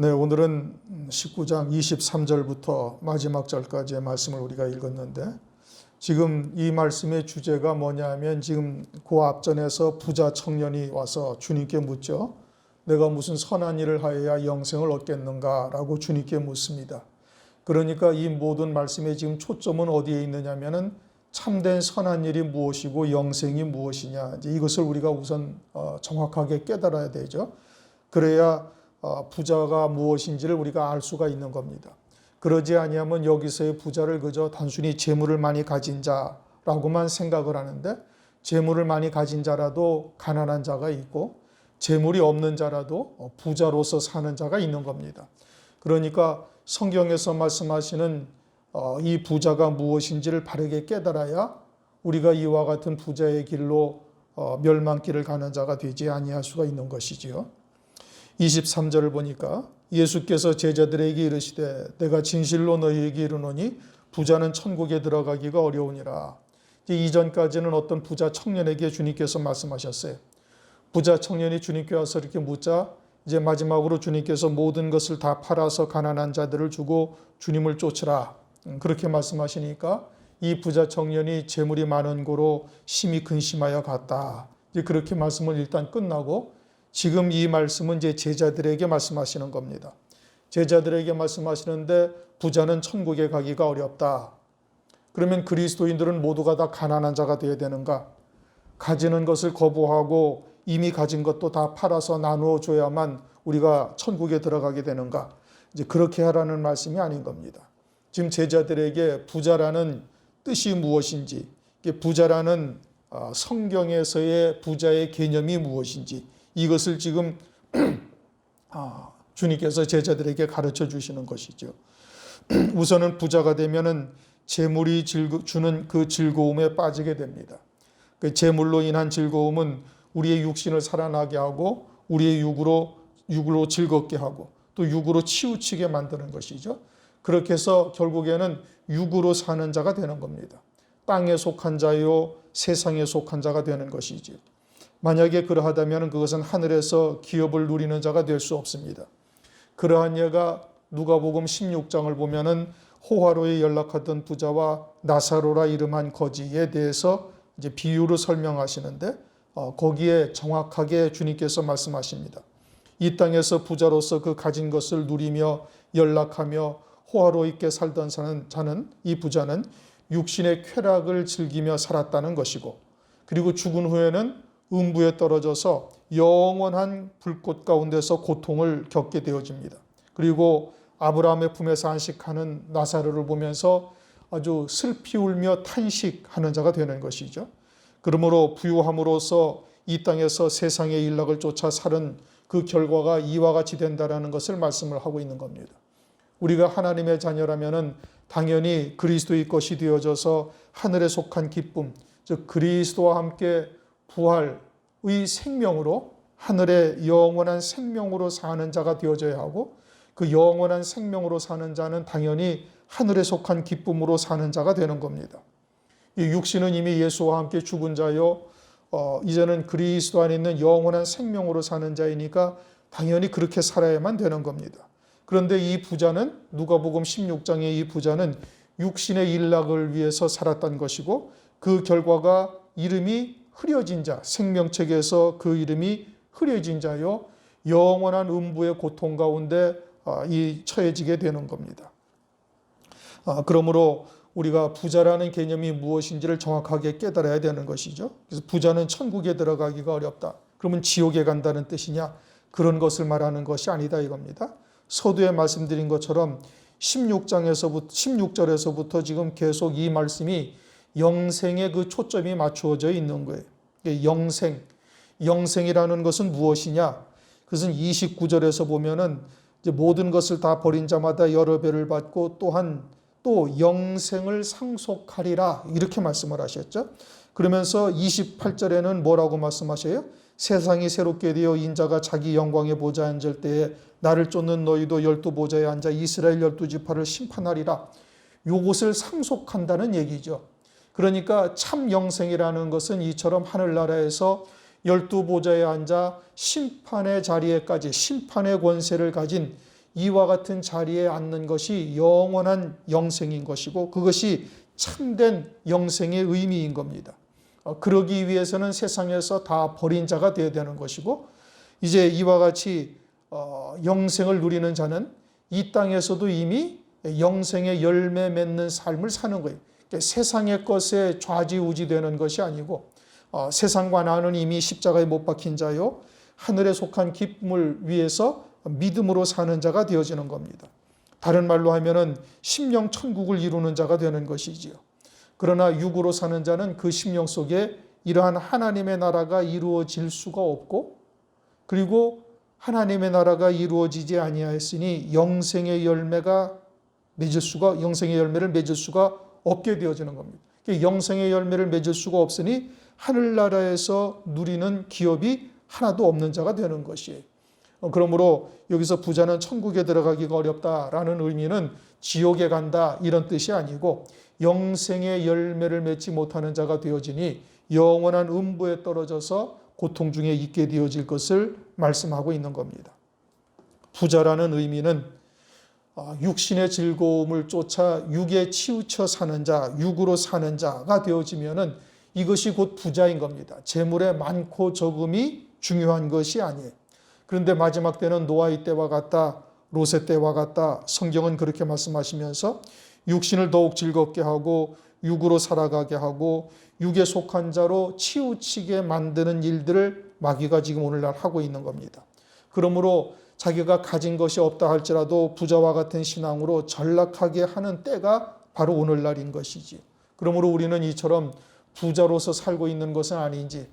네, 오늘은 19장 23절부터 마지막 절까지의 말씀을 우리가 읽었는데, 지금 이 말씀의 주제가 뭐냐면, 지금 그 앞전에서 부자 청년이 와서 주님께 묻죠. 내가 무슨 선한 일을 하여야 영생을 얻겠는가 라고 주님께 묻습니다. 그러니까 이 모든 말씀의 지금 초점은 어디에 있느냐면은 참된 선한 일이 무엇이고 영생이 무엇이냐, 이제 이것을 우리가 우선 정확하게 깨달아야 되죠. 그래야 부자가 무엇인지를 우리가 알 수가 있는 겁니다. 그러지 아니하면 여기서의 부자를 그저 단순히 재물을 많이 가진 자라고만 생각을 하는데, 재물을 많이 가진 자라도 가난한 자가 있고 재물이 없는 자라도 부자로서 사는 자가 있는 겁니다. 그러니까 성경에서 말씀하시는 이 부자가 무엇인지를 바르게 깨달아야 우리가 이와 같은 부자의 길로 멸망길을 가는 자가 되지 아니할 수가 있는 것이지요. 23절을 보니까 예수께서 제자들에게 이르시되 내가 진실로 너희에게 이르노니 부자는 천국에 들어가기가 어려우니라. 이전까지는 어떤 부자 청년에게 주님께서 말씀하셨어요. 부자 청년이 주님께 와서 이렇게 묻자 이제 마지막으로 주님께서 모든 것을 다 팔아서 가난한 자들을 주고 주님을 쫓으라, 그렇게 말씀하시니까 이 부자 청년이 재물이 많은 고로 심히 근심하여 갔다. 이제 그렇게 말씀을 일단 끝나고, 지금 이 말씀은 이제 제자들에게 말씀하시는 겁니다. 제자들에게 말씀하시는데 부자는 천국에 가기가 어렵다. 그러면 그리스도인들은 모두가 다 가난한 자가 되어야 되는가? 가지는 것을 거부하고 이미 가진 것도 다 팔아서 나누어 줘야만 우리가 천국에 들어가게 되는가? 이제 그렇게 하라는 말씀이 아닌 겁니다. 지금 제자들에게 부자라는 뜻이 무엇인지, 부자라는 성경에서의 부자의 개념이 무엇인지, 이것을 지금 주님께서 제자들에게 가르쳐 주시는 것이죠. 우선은 부자가 되면은 재물이 주는 그 즐거움에 빠지게 됩니다. 그 재물로 인한 즐거움은 우리의 육신을 살아나게 하고 우리의 육으로 즐겁게 하고 또 육으로 치우치게 만드는 것이죠. 그렇게 해서 결국에는 육으로 사는 자가 되는 겁니다. 땅에 속한 자요 세상에 속한 자가 되는 것이지요. 만약에 그러하다면 그것은 하늘에서 기업을 누리는 자가 될 수 없습니다. 그러한 예가 누가복음 16장을 보면은 호화로에 연락하던 부자와 나사로라 이름한 거지에 대해서 이제 비유로 설명하시는데, 거기에 정확하게 주님께서 말씀하십니다. 이 땅에서 부자로서 그 가진 것을 누리며 연락하며 호화롭게 살던 자는, 이 부자는 육신의 쾌락을 즐기며 살았다는 것이고, 그리고 죽은 후에는 음부에 떨어져서 영원한 불꽃 가운데서 고통을 겪게 되어집니다. 그리고 아브라함의 품에서 안식하는 나사로를 보면서 아주 슬피 울며 탄식하는 자가 되는 것이죠. 그러므로 부유함으로써 이 땅에서 세상의 일락을 쫓아 사는 그 결과가 이와 같이 된다라는 것을 말씀을 하고 있는 겁니다. 우리가 하나님의 자녀라면은 당연히 그리스도의 것이 되어져서 하늘에 속한 기쁨, 즉 그리스도와 함께 부활의 생명으로 하늘의 영원한 생명으로 사는 자가 되어져야 하고, 그 영원한 생명으로 사는 자는 당연히 하늘에 속한 기쁨으로 사는 자가 되는 겁니다. 이 육신은 이미 예수와 함께 죽은 자요, 이제는 그리스도 안에 있는 영원한 생명으로 사는 자이니까 당연히 그렇게 살아야만 되는 겁니다. 그런데 이 부자는, 누가복음 16장의 이 부자는 육신의 일락을 위해서 살았던 것이고, 그 결과가 이름이 흐려진 자, 생명책에서 그 이름이 흐려진 자요, 영원한 음부의 고통 가운데 처해지게 되는 겁니다. 그러므로 우리가 부자라는 개념이 무엇인지를 정확하게 깨달아야 되는 것이죠. 그래서 부자는 천국에 들어가기가 어렵다. 그러면 지옥에 간다는 뜻이냐? 그런 것을 말하는 것이 아니다 이겁니다. 서두에 말씀드린 것처럼 16절에서부터 지금 계속 이 말씀이 영생의 그 초점이 맞추어져 있는 거예요. 영생이라는 것은 무엇이냐? 그것은 29절에서 보면은 이제 모든 것을 다 버린 자마다 여러 배를 받고 또한 또 영생을 상속하리라, 이렇게 말씀을 하셨죠. 그러면서 28절에는 뭐라고 말씀하셔요? 세상이 새롭게 되어 인자가 자기 영광의 보좌에 앉을 때에 나를 쫓는 너희도 12보좌에 앉아 이스라엘 12지파를 심판하리라. 요것을 상속한다는 얘기죠. 그러니까 참 영생이라는 것은 이처럼 하늘나라에서 12보좌에 앉아 심판의 자리에까지, 심판의 권세를 가진 이와 같은 자리에 앉는 것이 영원한 영생인 것이고 그것이 참된 영생의 의미인 겁니다. 그러기 위해서는 세상에서 다 버린 자가 되어야 되는 것이고 이제 이와 같이 영생을 누리는 자는 이 땅에서도 이미 영생의 열매 맺는 삶을 사는 거예요. 그러니까 세상의 것에 좌지우지되는 것이 아니고 세상과 나는 이미 십자가에 못 박힌 자요 하늘에 속한 기쁨을 위해서 믿음으로 사는 자가 되어지는 겁니다. 다른 말로 하면은 심령 천국을 이루는 자가 되는 것이지요. 그러나 육으로 사는 자는 그 심령 속에 이러한 하나님의 나라가 이루어질 수가 없고 그리고 하나님의 나라가 이루어지지 아니하였으니 영생의 열매를 맺을 수가 없게 되어지는 겁니다. 영생의 열매를 맺을 수가 없으니 하늘나라에서 누리는 기업이 하나도 없는 자가 되는 것이에요. 그러므로 여기서 부자는 천국에 들어가기가 어렵다라는 의미는 지옥에 간다 이런 뜻이 아니고 영생의 열매를 맺지 못하는 자가 되어지니 영원한 음부에 떨어져서 고통 중에 있게 되어질 것을 말씀하고 있는 겁니다. 부자라는 의미는 육신의 즐거움을 쫓아 육에 치우쳐 사는 자, 육으로 사는 자가 되어지면은 이것이 곧 부자인 겁니다. 재물의 많고 적음이 중요한 것이 아니에요. 그런데 마지막 때는 노아의 때와 같다, 롯의 때와 같다. 성경은 그렇게 말씀하시면서 육신을 더욱 즐겁게 하고 육으로 살아가게 하고 육에 속한 자로 치우치게 만드는 일들을 마귀가 지금 오늘날 하고 있는 겁니다. 그러므로 자기가 가진 것이 없다 할지라도 부자와 같은 신앙으로 전락하게 하는 때가 바로 오늘날인 것이지. 그러므로 우리는 이처럼 부자로서 살고 있는 것은 아닌지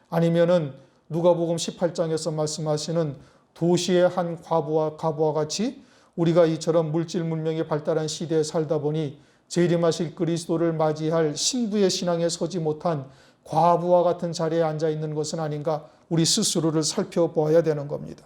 아니면은 누가복음 18장에서 말씀하시는 도시의 한 과부와 같이 우리가 이처럼 물질 문명이 발달한 시대에 살다 보니 재림하실 그리스도를 맞이할 신부의 신앙에 서지 못한 과부와 같은 자리에 앉아 있는 것은 아닌가 우리 스스로를 살펴보아야 되는 겁니다.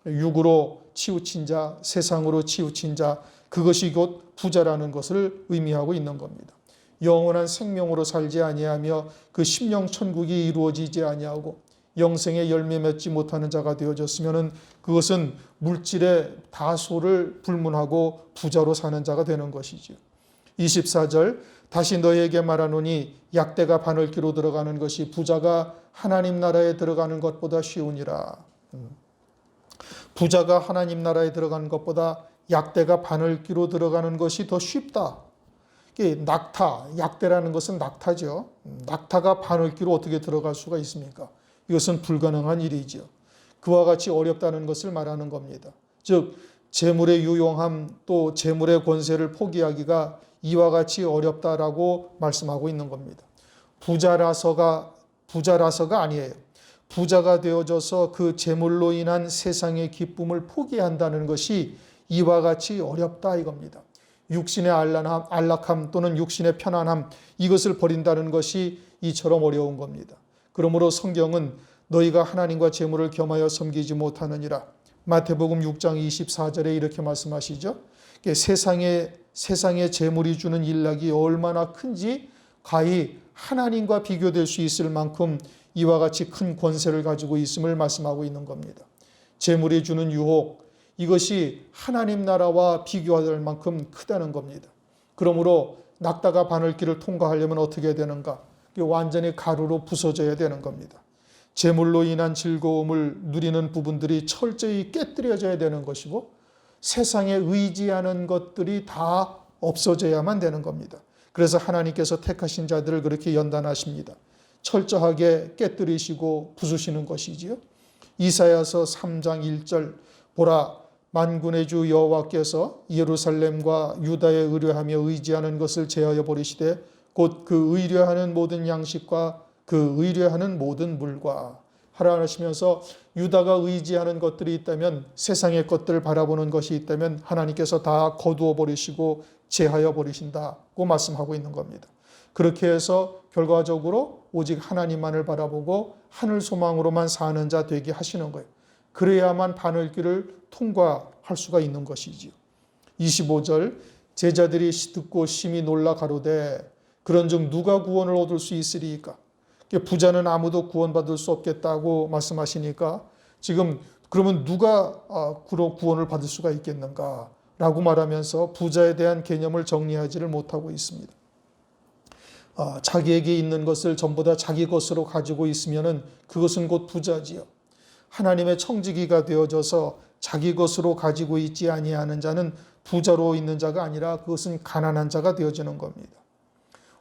육으로 치우친 자, 세상으로 치우친 자, 그것이 곧 부자라는 것을 의미하고 있는 겁니다. 영원한 생명으로 살지 아니하며 그 심령 천국이 이루어지지 아니하고 영생의 열매 맺지 못하는 자가 되어졌으면 그것은 물질의 다소를 불문하고 부자로 사는 자가 되는 것이지요. 24절 다시 너희에게 말하노니 약대가 바늘기로 들어가는 것이 부자가 하나님 나라에 들어가는 것보다 쉬우니라. 부자가 하나님 나라에 들어가는 것보다 약대가 바늘기로 들어가는 것이 더 쉽다. 낙타, 약대라는 것은 낙타죠. 낙타가 바늘기로 어떻게 들어갈 수가 있습니까? 이것은 불가능한 일이죠. 그와 같이 어렵다는 것을 말하는 겁니다. 즉 재물의 유용함 또 재물의 권세를 포기하기가 이와 같이 어렵다라고 말씀하고 있는 겁니다. 부자라서가 아니에요. 부자가 되어져서 그 재물로 인한 세상의 기쁨을 포기한다는 것이 이와 같이 어렵다 이겁니다. 육신의 안락함 또는 육신의 편안함 이것을 버린다는 것이 이처럼 어려운 겁니다. 그러므로 성경은 너희가 하나님과 재물을 겸하여 섬기지 못하느니라. 마태복음 6장 24절에 이렇게 말씀하시죠. 세상의 재물이 주는 일락이 얼마나 큰지 가히 하나님과 비교될 수 있을 만큼 이와 같이 큰 권세를 가지고 있음을 말씀하고 있는 겁니다. 재물이 주는 유혹 이것이 하나님 나라와 비교할 만큼 크다는 겁니다. 그러므로 낙타가 바늘길을 통과하려면 어떻게 되는가? 완전히 가루로 부서져야 되는 겁니다. 재물로 인한 즐거움을 누리는 부분들이 철저히 깨뜨려져야 되는 것이고 세상에 의지하는 것들이 다 없어져야만 되는 겁니다. 그래서 하나님께서 택하신 자들을 그렇게 연단하십니다. 철저하게 깨뜨리시고 부수시는 것이지요. 이사야서 3장 1절 보라 만군의 주 여호와께서 예루살렘과 유다에 의뢰하며 의지하는 것을 제하여 버리시되 곧 그 의뢰하는 모든 양식과 그 의뢰하는 모든 물과 하라 하시면서 유다가 의지하는 것들이 있다면 세상의 것들을 바라보는 것이 있다면 하나님께서 다 거두어 버리시고 제하여 버리신다고 말씀하고 있는 겁니다. 그렇게 해서 결과적으로 오직 하나님만을 바라보고 하늘 소망으로만 사는 자 되게 하시는 거예요. 그래야만 바늘길을 통과할 수가 있는 것이지요. 25절 제자들이 듣고 심히 놀라 가로되 그런즉 누가 구원을 얻을 수 있으리이까? 부자는 아무도 구원받을 수 없겠다고 말씀하시니까 지금 그러면 누가 그런 구원을 받을 수가 있겠는가? 라고 말하면서 부자에 대한 개념을 정리하지를 못하고 있습니다. 자기에게 있는 것을 전부 다 자기 것으로 가지고 있으면은 그것은 곧 부자지요. 하나님의 청지기가 되어져서 자기 것으로 가지고 있지 아니하는 자는 부자로 있는 자가 아니라 그것은 가난한 자가 되어지는 겁니다.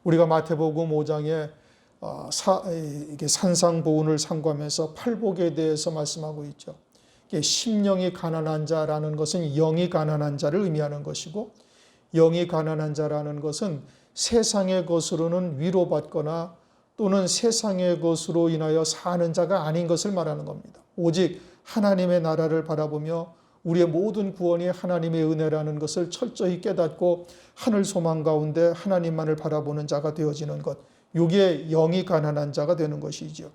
우리가 마태복음 5장에 이게 산상보훈을 상고하면서 팔복에 대해서 말씀하고 있죠. 심령이 가난한 자라는 것은 영이 가난한 자를 의미하는 것이고, 영이 가난한 자라는 것은 세상의 것으로는 위로받거나 또는 세상의 것으로 인하여 사는 자가 아닌 것을 말하는 겁니다. 오직 하나님의 나라를 바라보며 우리의 모든 구원이 하나님의 은혜라는 것을 철저히 깨닫고 하늘 소망 가운데 하나님만을 바라보는 자가 되어지는 것, 이게 영이 가난한 자가 되는 것이죠.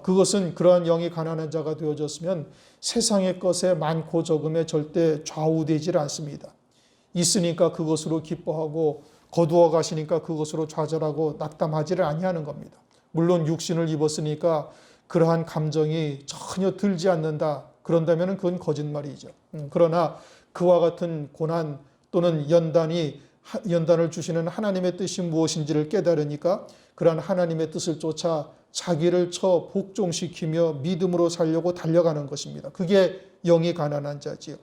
그것은 그러한 영이 가난한 자가 되어졌으면 세상의 것에 많고 적음에 절대 좌우되질 않습니다. 있으니까 그것으로 기뻐하고 거두어 가시니까 그것으로 좌절하고 낙담하지를 아니하는 겁니다. 물론 육신을 입었으니까 그러한 감정이 전혀 들지 않는다. 그런다면 그건 거짓말이죠. 그러나 그와 같은 고난 또는 연단을 주시는 하나님의 뜻이 무엇인지를 깨달으니까 그러한 하나님의 뜻을 쫓아 자기를 복종시키며 믿음으로 살려고 달려가는 것입니다. 그게 영이 가난한 자지요.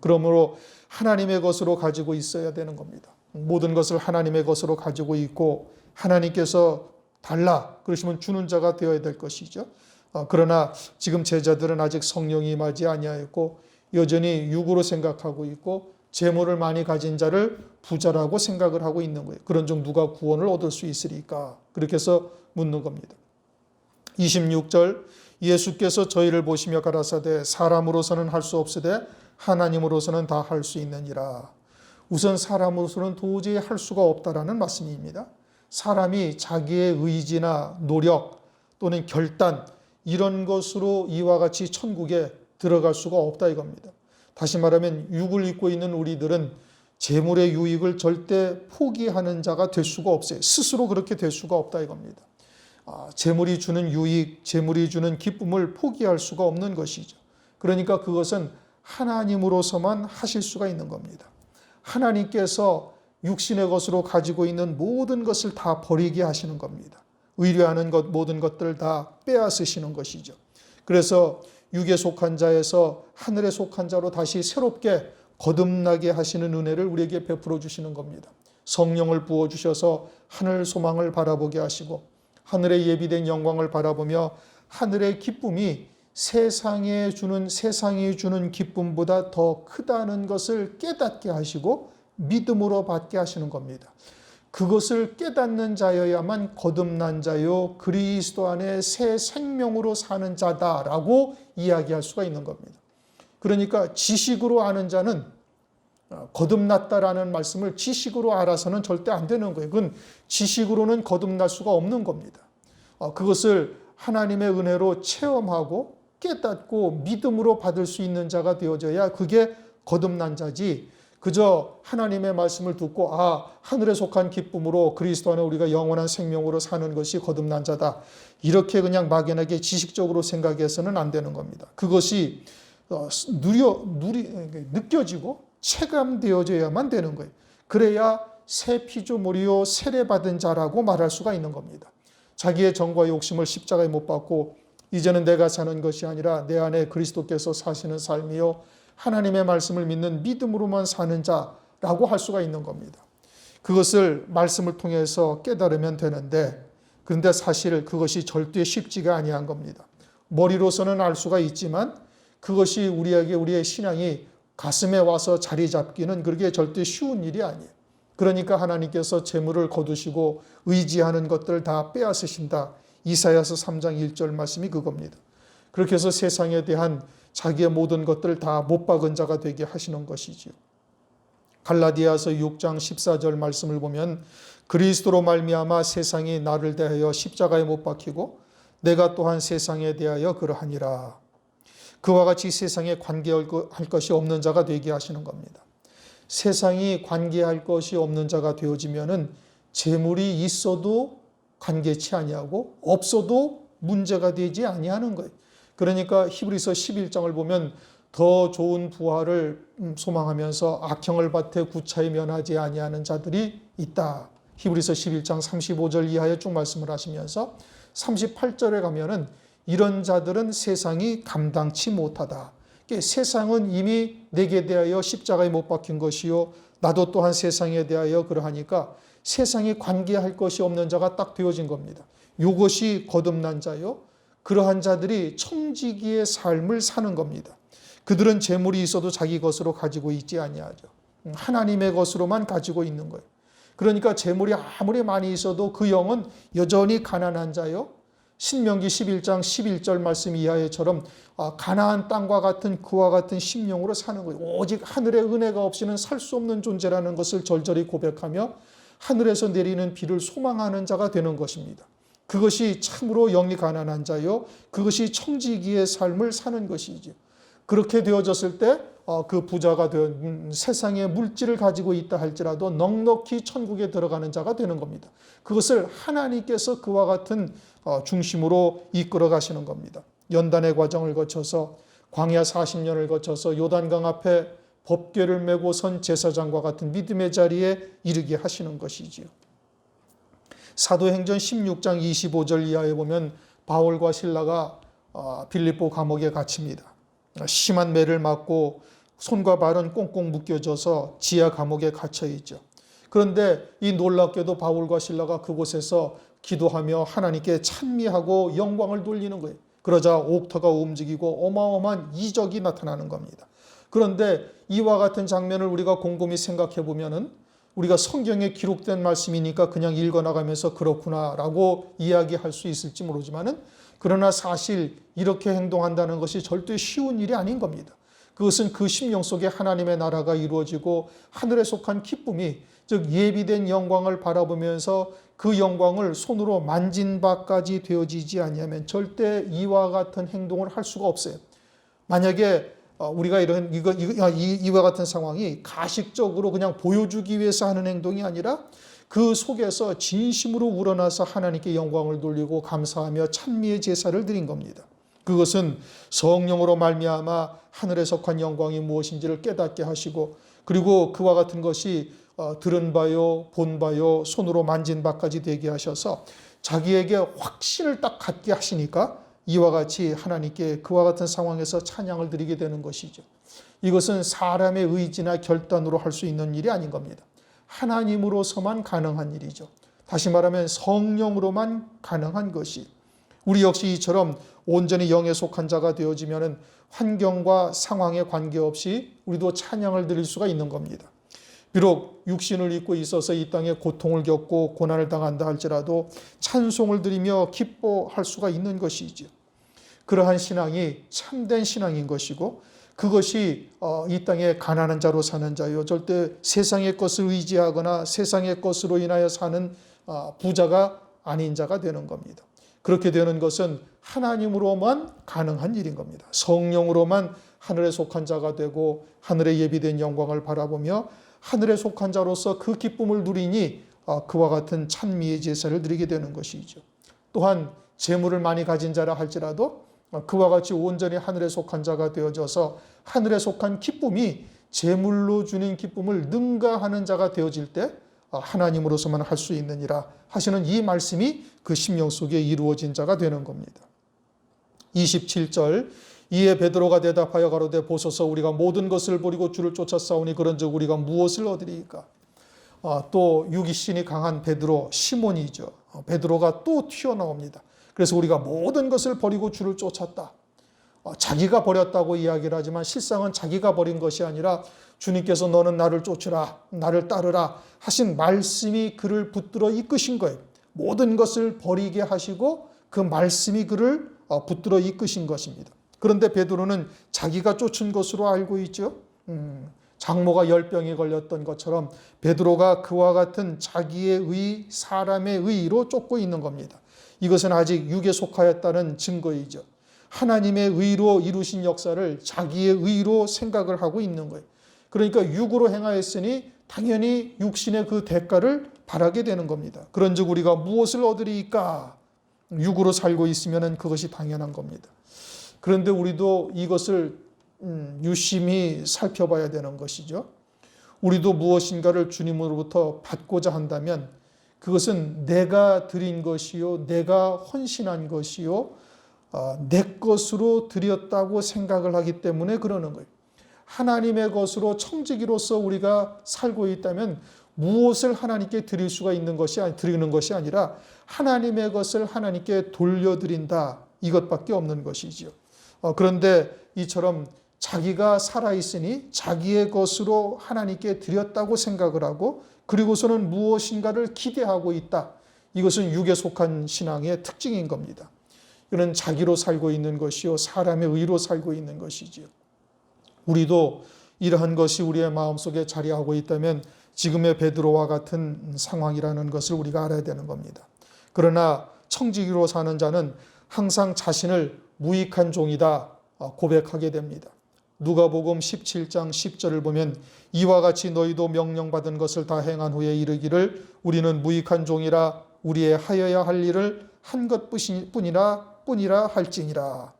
그러므로 하나님의 것으로 가지고 있어야 되는 겁니다. 모든 것을 하나님의 것으로 가지고 있고 하나님께서 달라 그러시면 주는 자가 되어야 될 것이죠. 그러나 지금 제자들은 아직 성령이 임하지 아니하였고 여전히 육으로 생각하고 있고 재물을 많이 가진 자를 부자라고 생각을 하고 있는 거예요. 그런 중 누가 구원을 얻을 수 있으리까? 그렇게 해서 묻는 겁니다. 26절 예수께서 저희를 보시며 가라사대 사람으로서는 할 수 없으되 하나님으로서는 다 할 수 있느니라. 우선 사람으로서는 도저히 할 수가 없다라는 말씀입니다. 사람이 자기의 의지나 노력 또는 결단 이런 것으로 이와 같이 천국에 들어갈 수가 없다 이겁니다. 다시 말하면 육을 입고 있는 우리들은 재물의 유익을 절대 포기하는 자가 될 수가 없어요. 스스로 그렇게 될 수가 없다 이겁니다. 재물이 주는 유익, 재물이 주는 기쁨을 포기할 수가 없는 것이죠. 그러니까 그것은 하나님으로서만 하실 수가 있는 겁니다. 하나님께서 육신의 것으로 가지고 있는 모든 것을 다 버리게 하시는 겁니다. 의뢰하는 것 모든 것들을 다 빼앗으시는 것이죠. 그래서 육에 속한 자에서 하늘에 속한 자로 다시 새롭게 거듭나게 하시는 은혜를 우리에게 베풀어 주시는 겁니다. 성령을 부어주셔서 하늘 소망을 바라보게 하시고 하늘에 예비된 영광을 바라보며 하늘의 기쁨이 세상이 주는 기쁨보다 더 크다는 것을 깨닫게 하시고 믿음으로 받게 하시는 겁니다. 그것을 깨닫는 자여야만 거듭난 자요 그리스도 안에 새 생명으로 사는 자다라고 이야기할 수가 있는 겁니다. 그러니까 지식으로 아는 자는 거듭났다라는 말씀을 지식으로 알아서는 절대 안 되는 거예요. 그건 지식으로는 거듭날 수가 없는 겁니다. 그것을 하나님의 은혜로 체험하고 깨닫고 믿음으로 받을 수 있는 자가 되어져야 그게 거듭난 자지. 그저 하나님의 말씀을 듣고 하늘에 속한 기쁨으로 그리스도 안에 우리가 영원한 생명으로 사는 것이 거듭난 자다. 이렇게 그냥 막연하게 지식적으로 생각해서는 안 되는 겁니다. 그것이 느껴지고 체감되어져야만 되는 거예요. 그래야 새 피조물이요 세례받은 자라고 말할 수가 있는 겁니다. 자기의 정과 욕심을 십자가에 못 박고 이제는 내가 사는 것이 아니라 내 안에 그리스도께서 사시는 삶이요 하나님의 말씀을 믿는 믿음으로만 사는 자라고 할 수가 있는 겁니다. 그것을 말씀을 통해서 깨달으면 되는데 그런데 사실 그것이 절대 쉽지가 아니한 겁니다. 머리로서는 알 수가 있지만 그것이 우리의 신앙이 가슴에 와서 자리 잡기는 그렇게 절대 쉬운 일이 아니에요. 그러니까 하나님께서 재물을 거두시고 의지하는 것들을 다 빼앗으신다. 이사야서 3장 1절 말씀이 그겁니다. 그렇게 해서 세상에 대한 자기의 모든 것들을 다 못 박은 자가 되게 하시는 것이지요. 갈라디아서 6장 14절 말씀을 보면 그리스도로 말미암아 세상이 나를 대하여 십자가에 못 박히고 내가 또한 세상에 대하여 그러하니라. 그와 같이 세상에 관계할 것이 없는 자가 되게 하시는 겁니다. 세상이 관계할 것이 없는 자가 되어지면은 재물이 있어도 관계치 아니하고 없어도 문제가 되지 아니하는 거예요. 그러니까 히브리서 11장을 보면 더 좋은 부활을 소망하면서 악형을 밭에 구차히 면하지 아니하는 자들이 있다. 히브리서 11장 35절 이하에 쭉 말씀을 하시면서 38절에 가면은 이런 자들은 세상이 감당치 못하다. 세상은 이미 내게 대하여 십자가에 못 박힌 것이요 나도 또한 세상에 대하여 그러하니까 세상이 관계할 것이 없는 자가 딱 되어진 겁니다. 이것이 거듭난 자요. 그러한 자들이 청지기의 삶을 사는 겁니다. 그들은 재물이 있어도 자기 것으로 가지고 있지 아니하죠. 하나님의 것으로만 가지고 있는 거예요. 그러니까 재물이 아무리 많이 있어도 그 영은 여전히 가난한 자요. 신명기 11장 11절 말씀 이하에처럼 가나안 땅과 같은 그와 같은 심령으로 사는 거예요. 오직 하늘의 은혜가 없이는 살 수 없는 존재라는 것을 절절히 고백하며 하늘에서 내리는 비를 소망하는 자가 되는 것입니다. 그것이 참으로 영이 가난한 자요. 그것이 청지기의 삶을 사는 것이죠. 그렇게 되어졌을 때 그 부자가 되어 세상의 물질을 가지고 있다 할지라도 넉넉히 천국에 들어가는 자가 되는 겁니다. 그것을 하나님께서 그와 같은 중심으로 이끌어 가시는 겁니다. 연단의 과정을 거쳐서 광야 40년을 거쳐서 요단강 앞에 법궤를 메고 선 제사장과 같은 믿음의 자리에 이르게 하시는 것이지요. 사도행전 16장 25절 이하에 보면 바울과 실라가 빌립보 감옥에 갇힙니다. 심한 매를 맞고 손과 발은 꽁꽁 묶여져서 지하 감옥에 갇혀 있죠. 그런데 이 놀랍게도 바울과 실라가 그곳에서 기도하며 하나님께 찬미하고 영광을 돌리는 거예요. 그러자 옥터가 움직이고 어마어마한 이적이 나타나는 겁니다. 그런데 이와 같은 장면을 우리가 곰곰이 생각해 보면은 우리가 성경에 기록된 말씀이니까 그냥 읽어나가면서 그렇구나라고 이야기할 수 있을지 모르지만은 그러나 사실 이렇게 행동한다는 것이 절대 쉬운 일이 아닌 겁니다. 그것은 그 심령 속에 하나님의 나라가 이루어지고 하늘에 속한 기쁨이 즉 예비된 영광을 바라보면서 그 영광을 손으로 만진 바까지 되어지지 아니하면 절대 이와 같은 행동을 할 수가 없어요. 만약에 우리가 이와 같은 상황이 가식적으로 그냥 보여주기 위해서 하는 행동이 아니라 그 속에서 진심으로 우러나서 하나님께 영광을 돌리고 감사하며 찬미의 제사를 드린 겁니다. 그것은 성령으로 말미암아 하늘에 속한 영광이 무엇인지를 깨닫게 하시고 그리고 그와 같은 것이 들은 바요, 본 바요, 손으로 만진 바까지 되게 하셔서 자기에게 확신을 딱 갖게 하시니까 이와 같이 하나님께 그와 같은 상황에서 찬양을 드리게 되는 것이죠. 이것은 사람의 의지나 결단으로 할 수 있는 일이 아닌 겁니다. 하나님으로서만 가능한 일이죠. 다시 말하면 성령으로만 가능한 것이. 우리 역시 이처럼 온전히 영에 속한 자가 되어지면 환경과 상황에 관계없이 우리도 찬양을 드릴 수가 있는 겁니다. 비록 육신을 입고 있어서 이 땅에 고통을 겪고 고난을 당한다 할지라도 찬송을 드리며 기뻐할 수가 있는 것이죠. 그러한 신앙이 참된 신앙인 것이고 그것이 이 땅에 가난한 자로 사는 자요. 절대 세상의 것을 의지하거나 세상의 것으로 인하여 사는 부자가 아닌 자가 되는 겁니다. 그렇게 되는 것은 하나님으로만 가능한 일인 겁니다. 성령으로만 하늘에 속한 자가 되고 하늘에 예비된 영광을 바라보며 하늘에 속한 자로서 그 기쁨을 누리니 그와 같은 찬미의 제사를 드리게 되는 것이죠. 또한 재물을 많이 가진 자라 할지라도 그와 같이 온전히 하늘에 속한 자가 되어져서 하늘에 속한 기쁨이 재물로 주는 기쁨을 능가하는 자가 되어질 때 하나님으로서만 할 수 있느니라 하시는 이 말씀이 그 심령 속에 이루어진 자가 되는 겁니다. 27절 이에 베드로가 대답하여 가로되 보소서 우리가 모든 것을 버리고 주를 쫓아 싸우니 그런즉 우리가 무엇을 얻으리이까. 또 유기신이 강한 베드로 시몬이죠. 베드로가 또 튀어나옵니다. 그래서 우리가 모든 것을 버리고 주를 쫓았다. 자기가 버렸다고 이야기를 하지만 실상은 자기가 버린 것이 아니라 주님께서 너는 나를 쫓으라, 나를 따르라 하신 말씀이 그를 붙들어 이끄신 거예요. 모든 것을 버리게 하시고 그 말씀이 그를 붙들어 이끄신 것입니다. 그런데 베드로는 자기가 쫓은 것으로 알고 있죠. 장모가 열병에 걸렸던 것처럼 베드로가 그와 같은 자기의 의, 사람의 의로 쫓고 있는 겁니다. 이것은 아직 육에 속하였다는 증거이죠. 하나님의 의로 이루신 역사를 자기의 의로 생각을 하고 있는 거예요. 그러니까 육으로 행하였으니 당연히 육신의 그 대가를 바라게 되는 겁니다. 그런즉 우리가 무엇을 얻으리이까? 육으로 살고 있으면 그것이 당연한 겁니다. 그런데 우리도 이것을 유심히 살펴봐야 되는 것이죠. 우리도 무엇인가를 주님으로부터 받고자 한다면 그것은 내가 드린 것이요, 내가 헌신한 것이요, 내 것으로 드렸다고 생각을 하기 때문에 그러는 거예요. 하나님의 것으로 청지기로서 우리가 살고 있다면 무엇을 하나님께 드릴 수가 있는 것이 드리는 것이 아니라 하나님의 것을 하나님께 돌려드린다, 이것밖에 없는 것이지요. 그런데 이처럼 자기가 살아있으니 자기의 것으로 하나님께 드렸다고 생각을 하고 그리고서는 무엇인가를 기대하고 있다. 이것은 육에 속한 신앙의 특징인 겁니다. 이는 자기로 살고 있는 것이요, 사람의 의로 살고 있는 것이지요. 우리도 이러한 것이 우리의 마음속에 자리하고 있다면 지금의 베드로와 같은 상황이라는 것을 우리가 알아야 되는 겁니다. 그러나 청지기로 사는 자는 항상 자신을 무익한 종이다 고백하게 됩니다. 누가복음 17장 10절을 보면 이와 같이 너희도 명령받은 것을 다 행한 후에 이르기를 우리는 무익한 종이라 우리의 하여야 할 일을 한 것뿐이라 할지니라.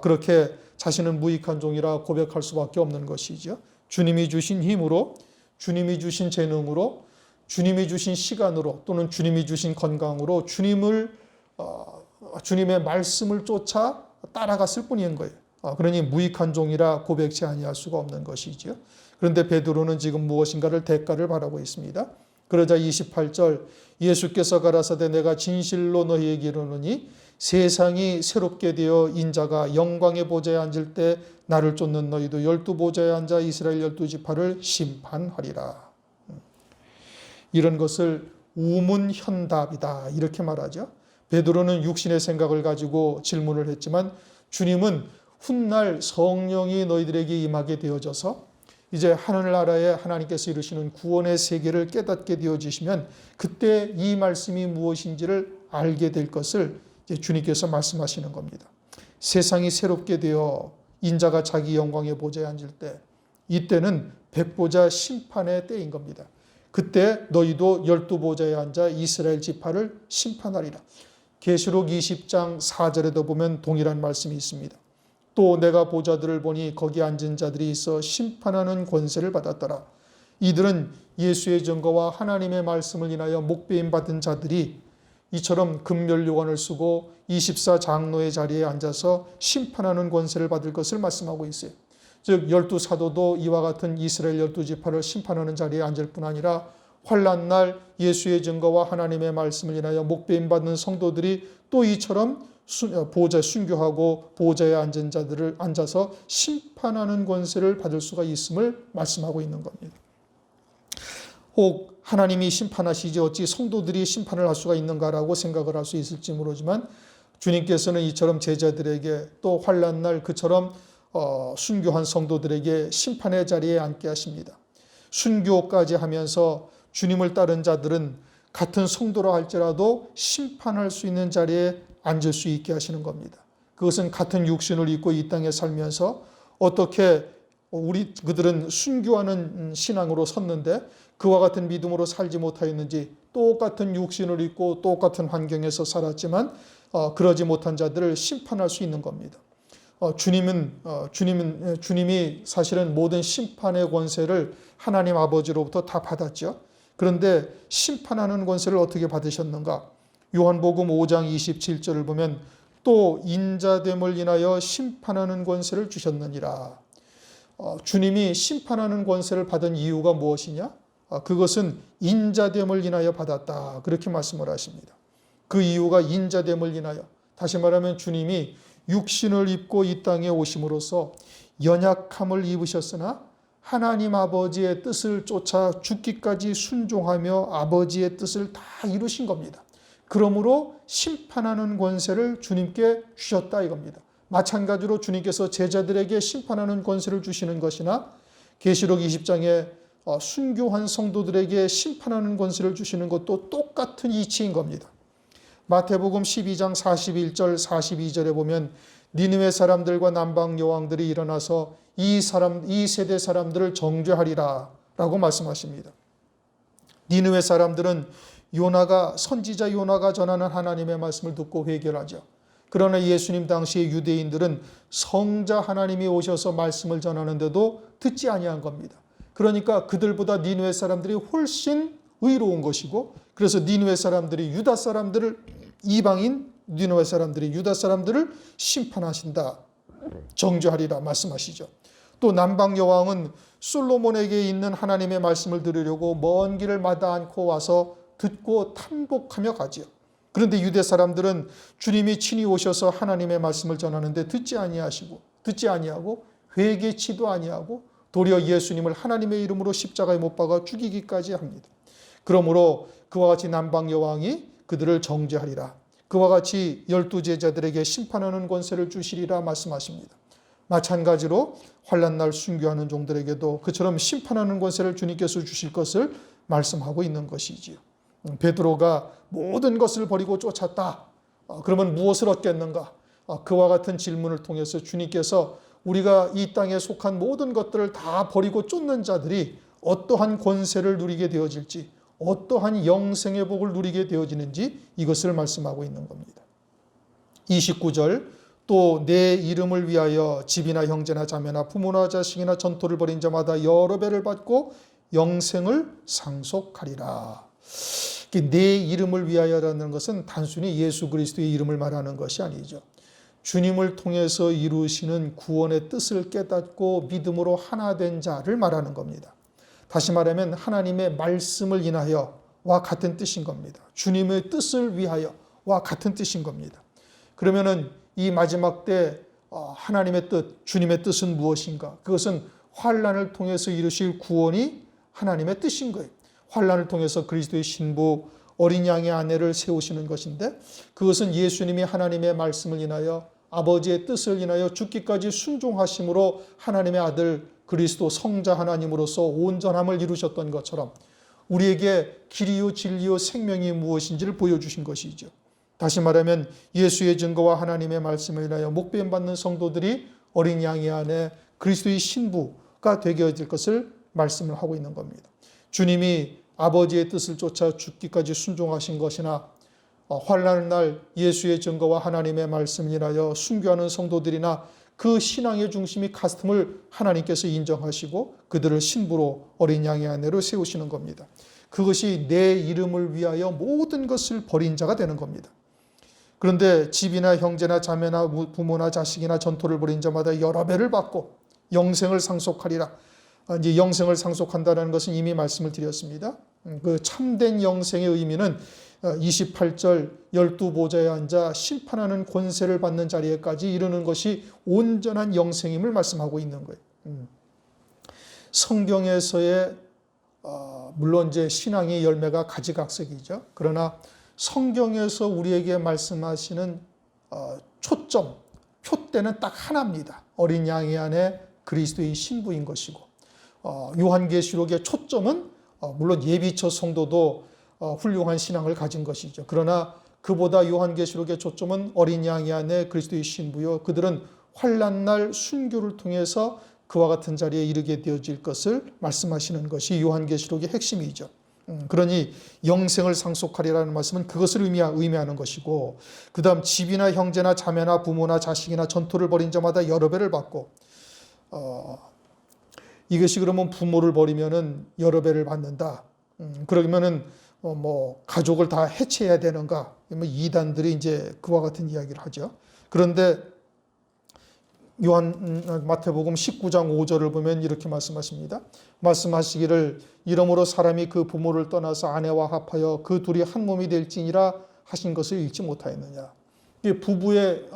그렇게 자신은 무익한 종이라 고백할 수밖에 없는 것이죠. 주님이 주신 힘으로, 주님이 주신 재능으로, 주님이 주신 시간으로 또는 주님이 주신 건강으로 주님의 말씀을 쫓아 따라갔을 뿐인 거예요. 그러니 무익한 종이라 고백치 아니할 수가 없는 것이죠. 그런데 베드로는 지금 무엇인가를 대가를 바라고 있습니다. 그러자 28절 예수께서 가라사대 내가 진실로 너희에게 이르노니 세상이 새롭게 되어 인자가 영광의 보좌에 앉을 때 나를 쫓는 너희도 12보좌에 앉아 이스라엘 12지파를 심판하리라. 이런 것을 우문현답이다 이렇게 말하죠. 베드로는 육신의 생각을 가지고 질문을 했지만 주님은 훗날 성령이 너희들에게 임하게 되어져서 이제 하늘나라에 하나님께서 이루시는 구원의 세계를 깨닫게 되어지시면 그때 이 말씀이 무엇인지를 알게 될 것을 이제 주님께서 말씀하시는 겁니다. 세상이 새롭게 되어 인자가 자기 영광의 보좌에 앉을 때 이때는 백보자 심판의 때인 겁니다. 그때 너희도 12보좌에 앉아 이스라엘 지파를 심판하리라. 계시록 20장 4절에도 보면 동일한 말씀이 있습니다. 또 내가 보좌들을 보니 거기 앉은 자들이 있어 심판하는 권세를 받았더라. 이들은 예수의 증거와 하나님의 말씀을 인하여 목배임 받은 자들이 이처럼 금면류관을 쓰고 24장로의 자리에 앉아서 심판하는 권세를 받을 것을 말씀하고 있어요. 즉 12사도도 이와 같은 이스라엘 12지파를 심판하는 자리에 앉을 뿐 아니라 환난날 예수의 증거와 하나님의 말씀을 인하여 목배임 받는 성도들이 또 이처럼 보좌 순교하고 보좌에 앉은 자들을 앉아서 심판하는 권세를 받을 수가 있음을 말씀하고 있는 겁니다. 혹 하나님이 심판하시지 어찌 성도들이 심판을 할 수가 있는가라고 생각을 할 수 있을지 모르지만 주님께서는 이처럼 제자들에게 또 환난날 그처럼 순교한 성도들에게 심판의 자리에 앉게 하십니다. 순교까지 하면서 주님을 따른 자들은 같은 성도라 할지라도 심판할 수 있는 자리에 앉을 수 있게 하시는 겁니다. 그것은 같은 육신을 입고 이 땅에 살면서 어떻게 그들은 순교하는 신앙으로 섰는데 그와 같은 믿음으로 살지 못하였는지 똑같은 육신을 입고 똑같은 환경에서 살았지만 그러지 못한 자들을 심판할 수 있는 겁니다. 주님이 사실은 모든 심판의 권세를 하나님 아버지로부터 다 받았죠. 그런데 심판하는 권세를 어떻게 받으셨는가? 요한복음 5장 27절을 보면 또 인자됨을 인하여 심판하는 권세를 주셨느니라. 주님이 심판하는 권세를 받은 이유가 무엇이냐? 그것은 인자됨을 인하여 받았다. 그렇게 말씀을 하십니다. 그 이유가 인자됨을 인하여, 다시 말하면 주님이 육신을 입고 이 땅에 오심으로써 연약함을 입으셨으나 하나님 아버지의 뜻을 쫓아 죽기까지 순종하며 아버지의 뜻을 다 이루신 겁니다. 그러므로 심판하는 권세를 주님께 주셨다 이겁니다. 마찬가지로 주님께서 제자들에게 심판하는 권세를 주시는 것이나 계시록 20장에 순교한 성도들에게 심판하는 권세를 주시는 것도 똑같은 이치인 겁니다. 마태복음 12장 41절 42절에 보면 니느웨 사람들과 남방 여왕들이 일어나서 이 세대 사람들을 정죄하리라 라고 말씀하십니다. 니느웨 사람들은 선지자 요나가 전하는 하나님의 말씀을 듣고 회개하죠. 그러나 예수님 당시의 유대인들은 성자 하나님이 오셔서 말씀을 전하는데도 듣지 아니한 겁니다. 그러니까 그들보다 니느웨 사람들이 훨씬 의로운 것이고, 그래서 니느웨 사람들이 유다 사람들을, 이방인 니느웨 사람들이 유다 사람들을 심판하신다, 정죄하리라 말씀하시죠. 또 남방 여왕은 솔로몬에게 있는 하나님의 말씀을 들으려고 먼 길을 마다 않고 와서 듣고 탐복하며 가지요. 그런데 유대 사람들은 주님이 친히 오셔서 하나님의 말씀을 전하는데 듣지 아니하고 회개치도 아니하고 도리어 예수님을 하나님의 이름으로 십자가에 못 박아 죽이기까지 합니다. 그러므로 그와 같이 남방 여왕이 그들을 정죄하리라, 그와 같이 12제자들에게 심판하는 권세를 주시리라 말씀하십니다. 마찬가지로 환난날 순교하는 종들에게도 그처럼 심판하는 권세를 주님께서 주실 것을 말씀하고 있는 것이지요. 베드로가 모든 것을 버리고 쫓았다, 그러면 무엇을 얻겠는가? 그와 같은 질문을 통해서 주님께서 우리가 이 땅에 속한 모든 것들을 다 버리고 쫓는 자들이 어떠한 권세를 누리게 되어질지, 어떠한 영생의 복을 누리게 되어지는지 이것을 말씀하고 있는 겁니다. 29절, 또 내 이름을 위하여 집이나 형제나 자매나 부모나 자식이나 전토를 벌인 자마다 여러 배를 받고 영생을 상속하리라. 내 이름을 위하여라는 것은 단순히 예수 그리스도의 이름을 말하는 것이 아니죠. 주님을 통해서 이루시는 구원의 뜻을 깨닫고 믿음으로 하나 된 자를 말하는 겁니다. 다시 말하면 하나님의 말씀을 인하여와 같은 뜻인 겁니다. 주님의 뜻을 위하여와 같은 뜻인 겁니다. 그러면은 이 마지막 때 하나님의 뜻, 주님의 뜻은 무엇인가? 그것은 환난을 통해서 이루실 구원이 하나님의 뜻인 거예요. 환난을 통해서 그리스도의 신부 어린 양의 아내를 세우시는 것인데, 그것은 예수님이 하나님의 말씀을 인하여 아버지의 뜻을 인하여 죽기까지 순종하심으로 하나님의 아들 그리스도 성자 하나님으로서 온전함을 이루셨던 것처럼 우리에게 길이요 진리요 생명이 무엇인지를 보여주신 것이죠. 다시 말하면 예수의 증거와 하나님의 말씀을 인하여 목배임 받는 성도들이 어린 양의 아내 그리스도의 신부가 되게 될 것을 말씀을 하고 있는 겁니다. 주님이 아버지의 뜻을 쫓아 죽기까지 순종하신 것이나 환난의 날 예수의 증거와 하나님의 말씀을 인하여 순교하는 성도들이나 그 신앙의 중심이 같음을 하나님께서 인정하시고 그들을 신부로 어린 양의 아내로 세우시는 겁니다. 그것이 내 이름을 위하여 모든 것을 버린 자가 되는 겁니다. 그런데 집이나 형제나 자매나 부모나 자식이나 전토를 벌인 자마다 여러 배를 받고 영생을 상속하리라. 이제 영생을 상속한다는 것은 이미 말씀을 드렸습니다. 그 참된 영생의 의미는 28절 12보좌에 앉아 심판하는 권세를 받는 자리에까지 이르는 것이 온전한 영생임을 말씀하고 있는 거예요. 성경에서의 물론 이제 신앙의 열매가 가지각색이죠. 그러나 성경에서 우리에게 말씀하시는 초점, 표대는 딱 하나입니다. 어린 양의 아내 그리스도의 신부인 것이고, 요한계시록의 초점은 물론 예비처 성도도 훌륭한 신앙을 가진 것이죠. 그러나 그보다 요한계시록의 초점은 어린 양의 아내 그리스도의 신부요, 그들은 환난날 순교를 통해서 그와 같은 자리에 이르게 되어질 것을 말씀하시는 것이 요한계시록의 핵심이죠. 그러니 영생을 상속하리라는 말씀은 그것을 의미하는 것이고, 그 다음 집이나 형제나 자매나 부모나 자식이나 전토를 벌인 자마다 여러 배를 받고, 이것이 그러면 부모를 버리면은 여러 배를 받는다. 그러면은 뭐 가족을 다 해체해야 되는가? 이단들이 이제 그와 같은 이야기를 하죠. 그런데 마태복음 19장 5절을 보면 이렇게 말씀하십니다. 말씀하시기를 이러므로 사람이 그 부모를 떠나서 아내와 합하여 그 둘이 한 몸이 될지니라 하신 것을 읽지 못하였느냐. 부부의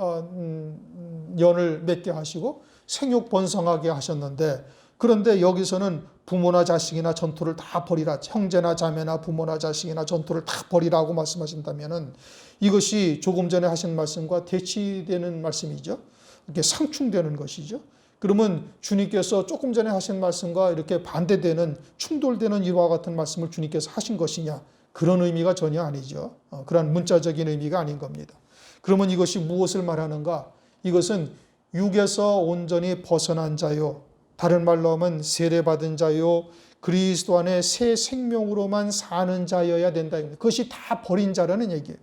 연을 맺게 하시고 생육 번성하게 하셨는데, 그런데 여기서는 부모나 자식이나 전토를 다 버리라, 형제나 자매나 부모나 자식이나 전토를 다 버리라고 말씀하신다면은 이것이 조금 전에 하신 말씀과 대치되는 말씀이죠. 이렇게 상충되는 것이죠. 그러면 주님께서 조금 전에 하신 말씀과 이렇게 반대되는, 충돌되는 이와 같은 말씀을 주님께서 하신 것이냐? 그런 의미가 전혀 아니죠. 그런 문자적인 의미가 아닌 겁니다. 그러면 이것이 무엇을 말하는가? 이것은 육에서 온전히 벗어난 자요, 다른 말로 하면 세례받은 자요, 그리스도 안에 새 생명으로만 사는 자여야 된다. 그것이 다 버린 자라는 얘기예요.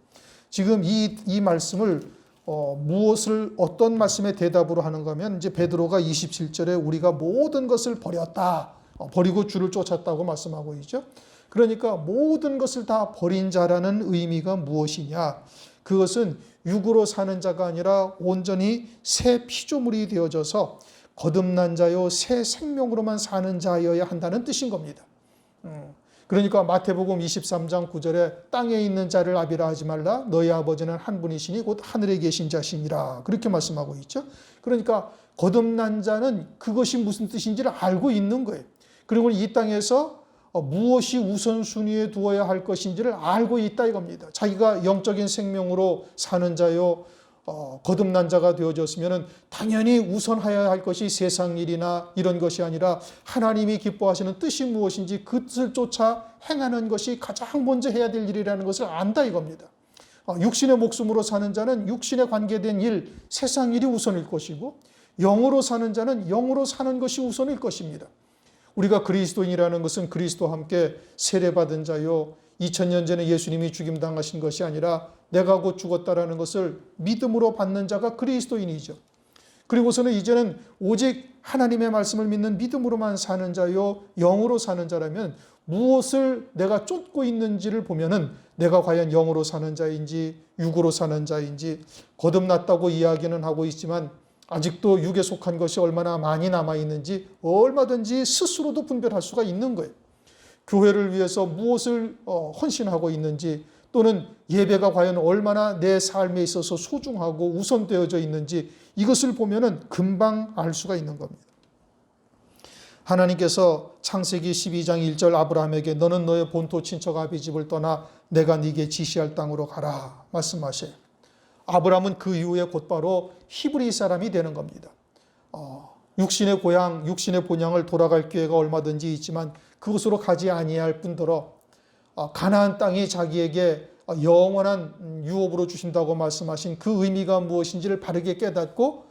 지금 이 말씀을 무엇을 어떤 말씀에 대답으로 하는가 하면 이제 베드로가 27절에 우리가 모든 것을 버렸다. 버리고 주를 쫓았다고 말씀하고 있죠. 그러니까 모든 것을 다 버린 자라는 의미가 무엇이냐? 그것은 육으로 사는 자가 아니라 온전히 새 피조물이 되어져서 거듭난 자요 새 생명으로만 사는 자여야 한다는 뜻인 겁니다. 그러니까 마태복음 23장 9절에 땅에 있는 자를 아비라 하지 말라 너희 아버지는 한 분이시니 곧 하늘에 계신 자시니라 그렇게 말씀하고 있죠. 그러니까 거듭난 자는 그것이 무슨 뜻인지를 알고 있는 거예요. 그리고 이 땅에서 무엇이 우선순위에 두어야 할 것인지를 알고 있다 이겁니다. 자기가 영적인 생명으로 사는 자요 거듭난 자가 되어졌으면 당연히 우선해야 할 것이 세상 일이나 이런 것이 아니라 하나님이 기뻐하시는 뜻이 무엇인지 그 뜻을 쫓아 행하는 것이 가장 먼저 해야 될 일이라는 것을 안다 이겁니다. 육신의 목숨으로 사는 자는 육신에 관계된 일, 세상 일이 우선일 것이고 영으로 사는 자는 영으로 사는 것이 우선일 것입니다. 우리가 그리스도인이라는 것은 그리스도와 함께 세례받은 자요 2000년 전에 예수님이 죽임당하신 것이 아니라 내가 곧 죽었다라는 것을 믿음으로 받는 자가 그리스도인이죠. 그리고서는 이제는 오직 하나님의 말씀을 믿는 믿음으로만 사는 자요 영으로 사는 자라면 무엇을 내가 쫓고 있는지를 보면은 내가 과연 영으로 사는 자인지 육으로 사는 자인지 거듭났다고 이야기는 하고 있지만 아직도 육에 속한 것이 얼마나 많이 남아있는지 얼마든지 스스로도 분별할 수가 있는 거예요. 교회를 위해서 무엇을 헌신하고 있는지 또는 예배가 과연 얼마나 내 삶에 있어서 소중하고 우선되어져 있는지 이것을 보면은 금방 알 수가 있는 겁니다. 하나님께서 창세기 12장 1절 아브라함에게 너는 너의 본토 친척 아비 집을 떠나 내가 네게 지시할 땅으로 가라 말씀하셔요. 아브라함은 그 이후에 곧바로 히브리 사람이 되는 겁니다. 육신의 고향, 육신의 본향을 돌아갈 기회가 얼마든지 있지만 그곳으로 가지 아니할 뿐더러 가나안 땅이 자기에게 영원한 유업으로 주신다고 말씀하신 그 의미가 무엇인지를 바르게 깨닫고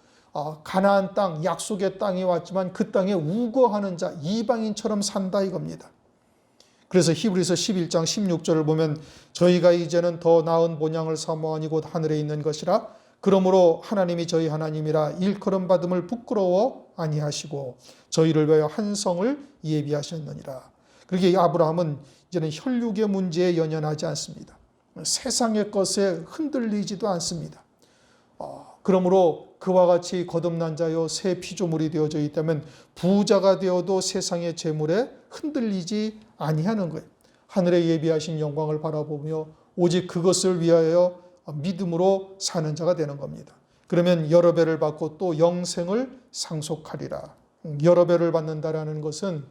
가나안 땅, 약속의 땅이 왔지만 그 땅에 우거하는 자, 이방인처럼 산다 이겁니다. 그래서 히브리서 11장 16절을 보면 저희가 이제는 더 나은 본향을 사모하니 곧 하늘에 있는 것이라 그러므로 하나님이 저희 하나님이라 일컬음 받음을 부끄러워 아니하시고 저희를 위하여 한 성을 예비하셨느니라. 그렇게 아브라함은 이제는 혈육의 문제에 연연하지 않습니다. 세상의 것에 흔들리지도 않습니다. 그러므로 그와 같이 거듭난 자요 새 피조물이 되어져 있다면 부자가 되어도 세상의 재물에 흔들리지 아니하는 거예요. 하늘에 예비하신 영광을 바라보며 오직 그것을 위하여 믿음으로 사는 자가 되는 겁니다. 그러면 여러 배를 받고 또 영생을 상속하리라. 여러 배를 받는다라는 것은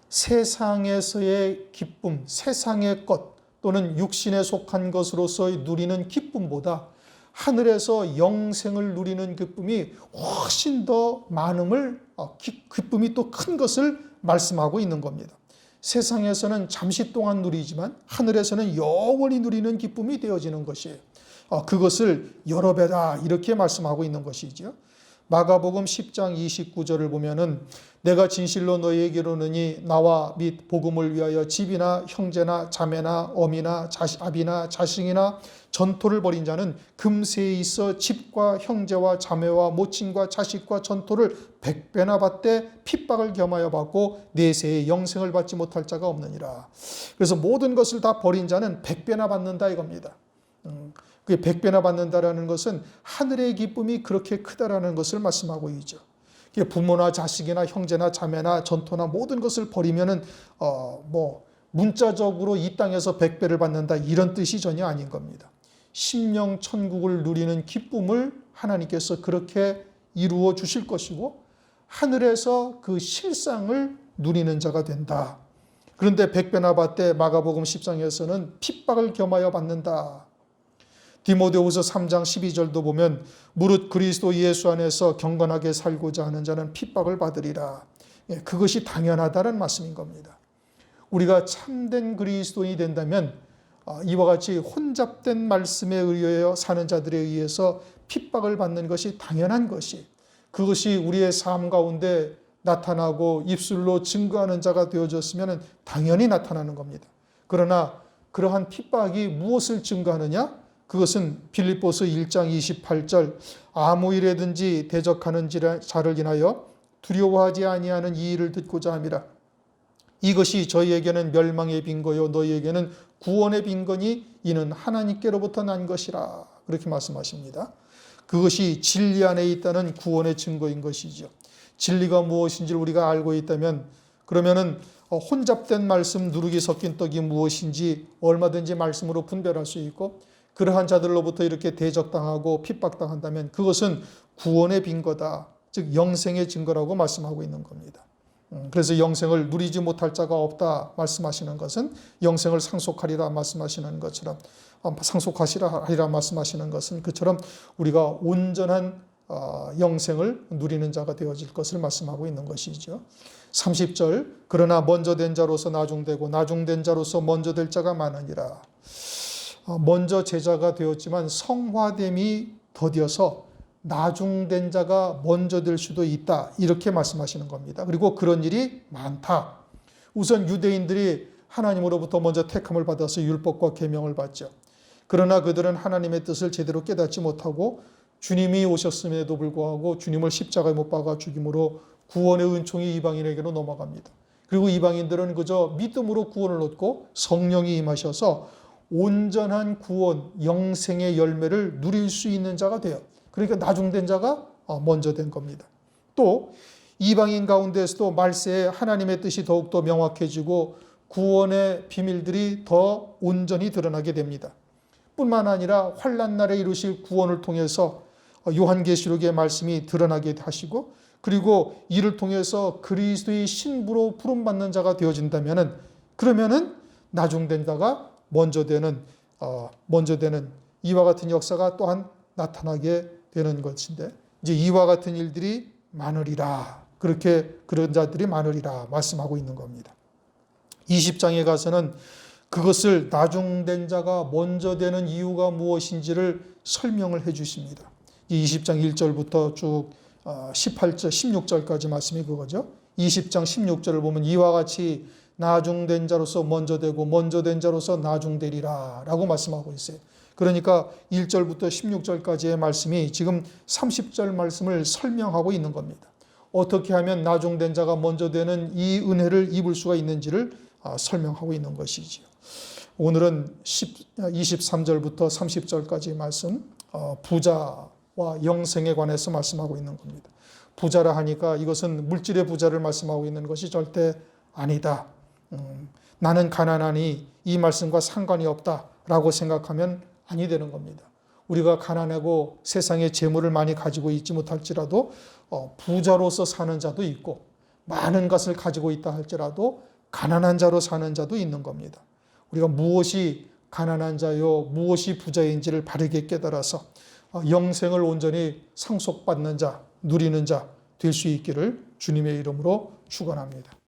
세상에서의 기쁨, 세상의 것 또는 육신에 속한 것으로서 누리는 기쁨보다 하늘에서 영생을 누리는 기쁨이 훨씬 더 많음을, 기쁨이 또 큰 것을 말씀하고 있는 겁니다. 세상에서는 잠시 동안 누리지만 하늘에서는 영원히 누리는 기쁨이 되어지는 것이에요. 그것을 여러 배다 이렇게 말씀하고 있는 것이죠. 마가복음 10장 29절을 보면은 내가 진실로 너희에게 이르노니 나와 및 복음을 위하여 집이나 형제나 자매나 어미나 아비나 자식이나 전토를 벌인 자는 금세에 있어 집과 형제와 자매와 모친과 자식과 전토를 100배나 받되 핍박을 겸하여 받고 내세에 영생을 받지 못할 자가 없느니라. 그래서 모든 것을 다 버린 자는 100배나 받는다 이겁니다. 그게 100배나 받는다라는 것은 하늘의 기쁨이 그렇게 크다라는 것을 말씀하고 있죠. 부모나 자식이나 형제나 자매나 전토나 모든 것을 버리면은 문자적으로 이 땅에서 100배를 받는다 이런 뜻이 전혀 아닌 겁니다. 심령 천국을 누리는 기쁨을 하나님께서 그렇게 이루어 주실 것이고 하늘에서 그 실상을 누리는 자가 된다. 그런데 100배나 받되 마가복음 10장에서는 핍박을 겸하여 받는다. 디모데후서 3장 12절도 보면 무릇 그리스도 예수 안에서 경건하게 살고자 하는 자는 핍박을 받으리라. 그것이 당연하다는 말씀인 겁니다. 우리가 참된 그리스도인이 된다면 이와 같이 혼잡된 말씀에 의하여 사는 자들에 의해서 핍박을 받는 것이 당연한 것이 그것이 우리의 삶 가운데 나타나고 입술로 증거하는 자가 되어졌으면 당연히 나타나는 겁니다. 그러나 그러한 핍박이 무엇을 증거하느냐? 그것은 빌립보서 1장 28절 아무 일에든지 대적하는 자를 인하여 두려워하지 아니하는 이 일을 듣고자 함이라. 이것이 저희에게는 멸망의 빈거요 너희에게는 구원의 빈거니 이는 하나님께로부터 난 것이라. 그렇게 말씀하십니다. 그것이 진리 안에 있다는 구원의 증거인 것이죠. 진리가 무엇인지를 우리가 알고 있다면 그러면은 혼잡된 말씀 누룩이 섞인 떡이 무엇인지 얼마든지 말씀으로 분별할 수 있고 그러한 자들로부터 이렇게 대적당하고 핍박당한다면 그것은 구원의 빈거다. 즉 영생의 증거라고 말씀하고 있는 겁니다. 그래서 영생을 누리지 못할 자가 없다 말씀하시는 것은 영생을 상속하리라 말씀하시는 것처럼 상속하시라 말씀하시는 것은 그처럼 우리가 온전한 영생을 누리는 자가 되어질 것을 말씀하고 있는 것이죠. 30절 그러나 먼저 된 자로서 나중되고 나중된 자로서 먼저 될 자가 많으니라. 먼저 제자가 되었지만 성화됨이 더디어서 나중된 자가 먼저 될 수도 있다. 이렇게 말씀하시는 겁니다. 그리고 그런 일이 많다. 우선 유대인들이 하나님으로부터 먼저 택함을 받아서 율법과 계명을 받죠. 그러나 그들은 하나님의 뜻을 제대로 깨닫지 못하고 주님이 오셨음에도 불구하고 주님을 십자가에 못 박아 죽임으로 구원의 은총이 이방인에게로 넘어갑니다. 그리고 이방인들은 그저 믿음으로 구원을 얻고 성령이 임하셔서 온전한 구원, 영생의 열매를 누릴 수 있는 자가 돼요. 그러니까 나중된 자가 먼저 된 겁니다. 또 이방인 가운데에서도 말세에 하나님의 뜻이 더욱더 명확해지고 구원의 비밀들이 더 온전히 드러나게 됩니다. 뿐만 아니라 환난 날에 이루실 구원을 통해서 요한계시록의 말씀이 드러나게 하시고 그리고 이를 통해서 그리스도의 신부로 부름받는 자가 되어진다면은 그러면은 나중된 자가 먼저 되는 이와 같은 역사가 또한 나타나게 되는 것인데 이제 이와 같은 일들이 많으리라. 그렇게 그런 자들이 많으리라 말씀하고 있는 겁니다. 20장에 가서는 그것을 나중된 자가 먼저 되는 이유가 무엇인지를 설명을 해 주십니다. 20장 1절부터 쭉 18절, 16절까지 말씀이 그거죠. 20장 16절을 보면 이와 같이 나중된 자로서 먼저 되고 먼저 된 자로서 나중되리라 라고 말씀하고 있어요. 그러니까 1절부터 16절까지의 말씀이 지금 30절 말씀을 설명하고 있는 겁니다. 어떻게 하면 나중된 자가 먼저 되는 이 은혜를 입을 수가 있는지를 설명하고 있는 것이지요. 오늘은 23절부터 30절까지 말씀 부자와 영생에 관해서 말씀하고 있는 겁니다. 부자라 하니까 이것은 물질의 부자를 말씀하고 있는 것이 절대 아니다. 나는 가난하니 이 말씀과 상관이 없다라고 생각하면 아니 되는 겁니다. 우리가 가난하고 세상에 재물을 많이 가지고 있지 못할지라도 부자로서 사는 자도 있고 많은 것을 가지고 있다 할지라도 가난한 자로 사는 자도 있는 겁니다. 우리가 무엇이 가난한 자요 무엇이 부자인지를 바르게 깨달아서 영생을 온전히 상속받는 자, 누리는 자 될 수 있기를 주님의 이름으로 축원합니다.